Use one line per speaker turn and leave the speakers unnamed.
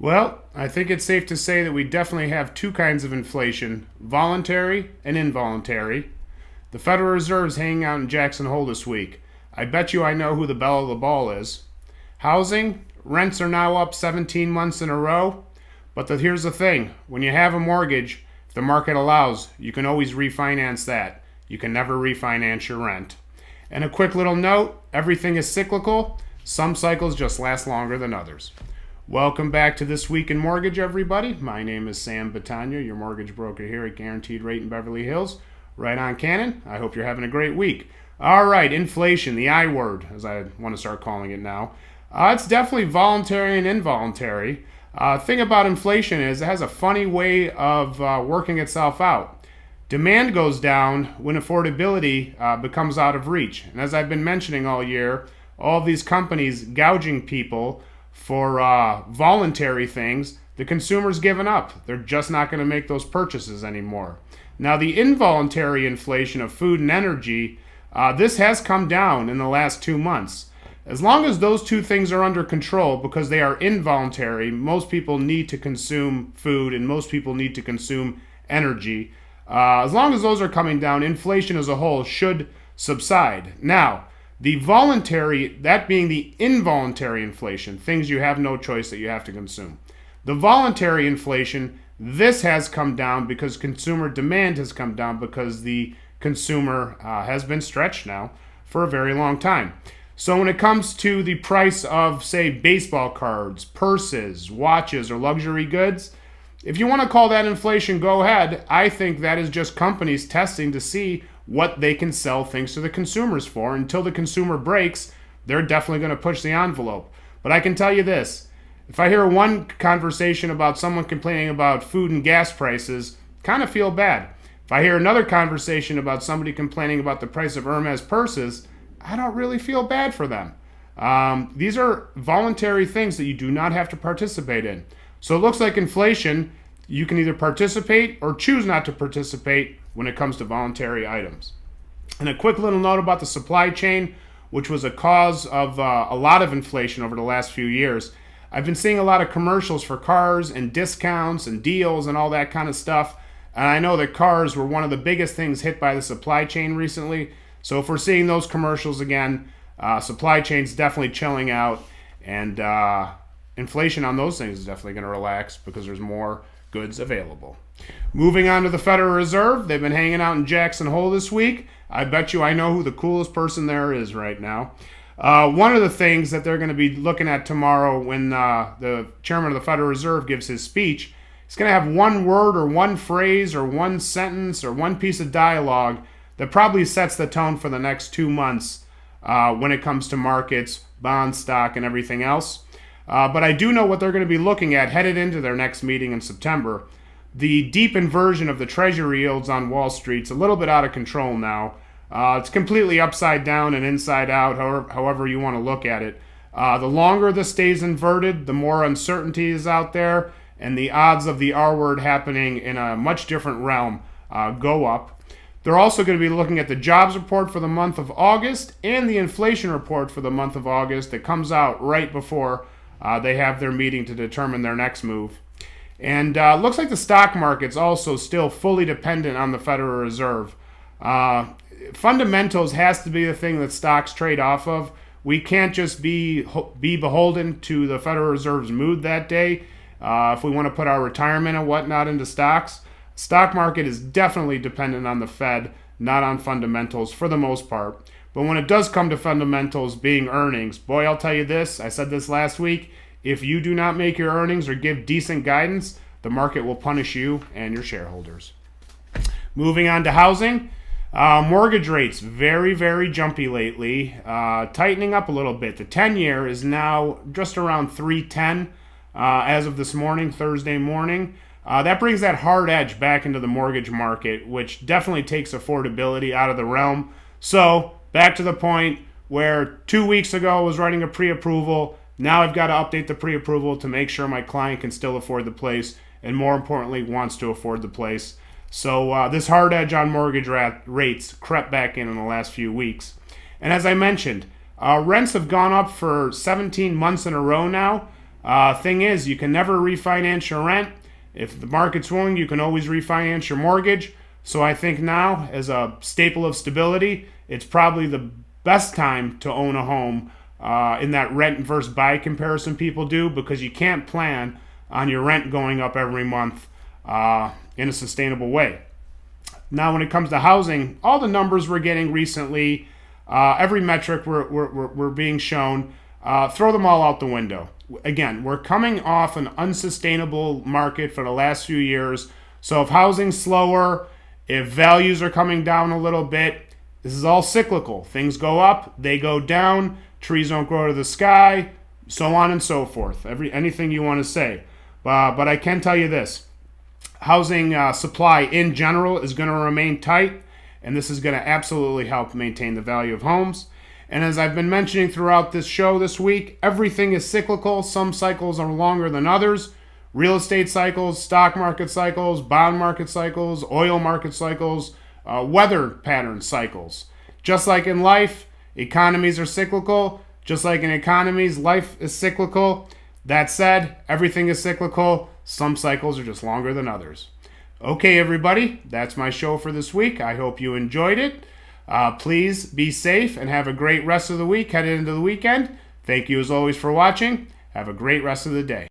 Well, I think it's safe to say that we definitely have two kinds of inflation, voluntary and involuntary. The Federal Reserve's hanging out in Jackson Hole this week. I bet you I know who the belle of the ball is. Housing, rents are now up 17 months in a row. But here's the thing, when you have a mortgage, if the market allows, you can always refinance that. You can never refinance your rent. And a quick little note, everything is cyclical. Some cycles just last longer than others. Welcome back to This Week in Mortgage, everybody. My name is Sam Battaglia, your mortgage broker here at Guaranteed Rate in Beverly Hills. Right on Cannon. I hope you're having a great week. All right, inflation, the I word, as I want to start calling it now. It's definitely voluntary and involuntary. Thing about inflation is it has a funny way of working itself out. Demand goes down when affordability becomes out of reach. And as I've been mentioning all year, all these companies gouging people for voluntary things, the consumer's given up. They're just not going to make those purchases anymore. Now, the involuntary inflation of food and energy, this has come down in the last 2 months. As long as those two things are under control, because they are involuntary, most people need to consume food and most people need to consume energy. As long as those are coming down, inflation as a whole should subside. Now, the voluntary, that being the involuntary inflation, things you have no choice that you have to consume. The voluntary inflation, this has come down because consumer demand has come down because the consumer has been stretched now for a very long time. So when it comes to the price of, say, baseball cards, purses, watches, or luxury goods, if you want to call that inflation, go ahead. I think that is just companies testing to see what they can sell things to the consumers for. Until the consumer breaks, they're definitely going to push the envelope. But I can tell you this, if I hear one conversation about someone complaining about food and gas prices, kind of feel bad. If I hear another conversation about somebody complaining about the price of Hermes purses, I don't really feel bad for them. These are voluntary things that you do not have to participate in. So it looks like inflation, you can either participate or choose not to participate when it comes to voluntary items. And a quick little note about the supply chain, which was a cause of a lot of inflation over the last few years. I've been seeing a lot of commercials for cars and discounts and deals and all that kind of stuff. And I know that cars were one of the biggest things hit by the supply chain recently. So if we're seeing those commercials again, supply chain's definitely chilling out, and inflation on those things is definitely going to relax because there's more goods available. Moving on to the Federal Reserve, they've been hanging out in Jackson Hole this week. I bet you I know who the coolest person there is right now. One of the things that they're going to be looking at tomorrow when the chairman of the Federal Reserve gives his speech, he's going to have one word or one phrase or one sentence or one piece of dialogue that probably sets the tone for the next 2 months when it comes to markets, bonds, stock, and everything else. But I do know what they're going to be looking at headed into their next meeting in September. The deep inversion of the treasury yields on Wall Street's a little bit out of control now. It's completely upside down and inside out, however you want to look at it. The longer this stays inverted, the more uncertainty is out there, and the odds of the R word happening in a much different realm go up. They're also going to be looking at the jobs report for the month of August and the inflation report for the month of August that comes out right before they have their meeting to determine their next move. And looks like the stock market's also still fully dependent on the Federal Reserve. Fundamentals has to be the thing that stocks trade off of. We can't just be beholden to the Federal Reserve's mood that day if we want to put our retirement and whatnot into stocks. Stock market is definitely dependent on the Fed, not on fundamentals for the most part. But when it does come to fundamentals being earnings, boy, I'll tell you this, I said this last week, if you do not make your earnings or give decent guidance, the market will punish you and your shareholders. Moving on to housing, mortgage rates, very, very jumpy lately, tightening up a little bit. The 10-year is now just around 310 as of this morning, Thursday morning. That brings that hard edge back into the mortgage market, which definitely takes affordability out of the realm. So, back to the point where 2 weeks ago I was writing a pre-approval. Now I've got to update the pre-approval to make sure my client can still afford the place and, more importantly, wants to afford the place. So this hard edge on mortgage rates crept back in the last few weeks. And as I mentioned, rents have gone up for 17 months in a row now. Thing is, you can never refinance your rent. If the market's swinging, you can always refinance your mortgage. So I think now, as a staple of stability, it's probably the best time to own a home in that rent versus buy comparison people do, because you can't plan on your rent going up every month in a sustainable way. Now, when it comes to housing, all the numbers we're getting recently, every metric we're being shown, throw them all out the window. Again, we're coming off an unsustainable market for the last few years. So if housing's slower, if values are coming down a little bit, this is all cyclical. Things go up, they go down, trees don't grow to the sky, so on and so forth. Anything you want to say. But I can tell you this. Housing supply in general is going to remain tight, and this is going to absolutely help maintain the value of homes. And as I've been mentioning throughout this show this week, everything is cyclical. Some cycles are longer than others. Real estate cycles, stock market cycles, bond market cycles, oil market cycles, weather pattern cycles. Just like in life, economies are cyclical. Just like in economies, life is cyclical. That said, everything is cyclical. Some cycles are just longer than others. Okay, everybody, that's my show for this week. I hope you enjoyed it. Please be safe and have a great rest of the week headed into the weekend. Thank you as always for watching. Have a great rest of the day.